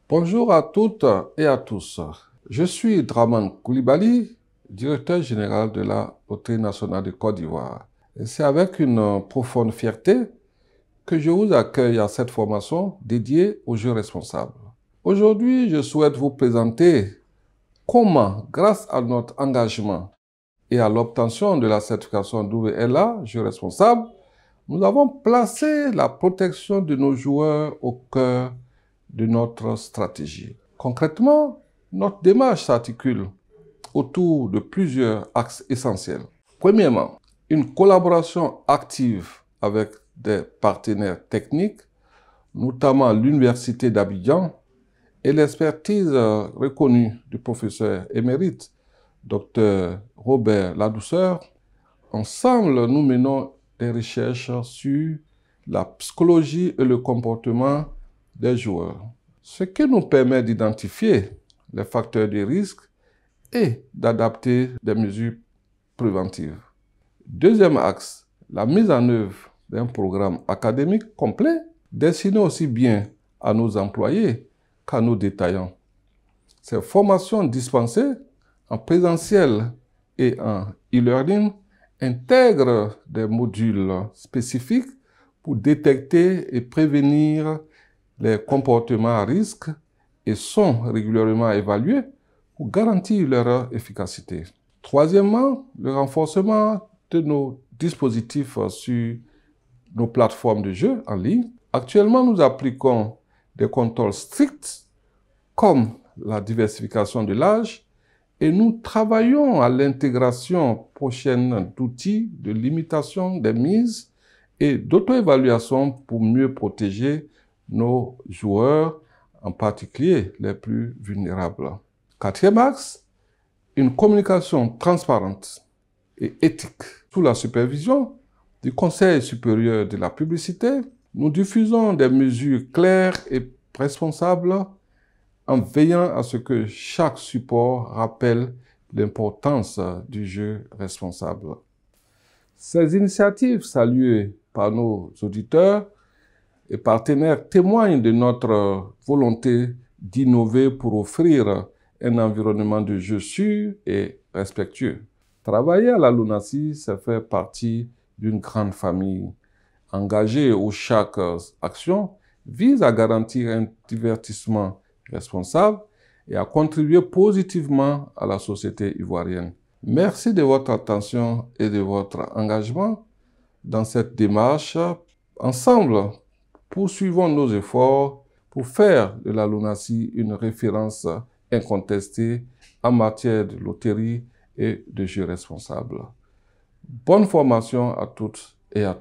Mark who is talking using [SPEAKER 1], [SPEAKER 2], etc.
[SPEAKER 1] Bonjour à toutes et à tous. Je suis Draman Koulibaly, directeur général de la Loterie nationale de Côte d'Ivoire. C'est avec une profonde fierté que je vous accueille à cette formation dédiée aux jeux responsables. Aujourd'hui, je souhaite vous présenter comment, grâce à notre engagement et à l'obtention de la certification WLA, jeux responsables, nous avons placé la protection de nos joueurs au cœur de notre stratégie. Concrètement, notre démarche s'articule autour de plusieurs axes essentiels. Premièrement, une collaboration active avec des partenaires techniques, notamment l'Université d'Abidjan et l'expertise reconnue du professeur émérite, Dr Robert Ladouceur. Ensemble, nous menons des recherches sur la psychologie et le comportement des joueurs, ce qui nous permet d'identifier les facteurs de risque et d'adapter des mesures préventives. Deuxième axe, la mise en œuvre d'un programme académique complet destiné aussi bien à nos employés qu'à nos détaillants. Ces formations dispensées en présentiel et en e-learning intègrent des modules spécifiques pour détecter et prévenir les comportements à risque et sont régulièrement évalués pour garantir leur efficacité. Troisièmement, le renforcement de nos dispositifs sur nos plateformes de jeux en ligne. Actuellement, nous appliquons des contrôles stricts comme la diversification de l'âge et nous travaillons à l'intégration prochaine d'outils de limitation des mises et d'auto-évaluation pour mieux protéger nos joueurs, en particulier les plus vulnérables. Quatrième axe, une communication transparente et éthique. Sous la supervision du Conseil supérieur de la publicité, nous diffusons des mesures claires et responsables en veillant à ce que chaque support rappelle l'importance du jeu responsable. Ces initiatives saluées par nos auditeurs et partenaires témoignent de notre volonté d'innover pour offrir un environnement de jeu sûr et respectueux. Travailler à la LUNASI, c'est faire partie d'une grande famille engagée où chaque action vise à garantir un divertissement responsable et à contribuer positivement à la société ivoirienne. Merci de votre attention et de votre engagement dans cette démarche. Ensemble, poursuivons nos efforts pour faire de la LUNASI une référence incontestée en matière de loterie et de jeux responsables. Bonne formation à toutes et à tous.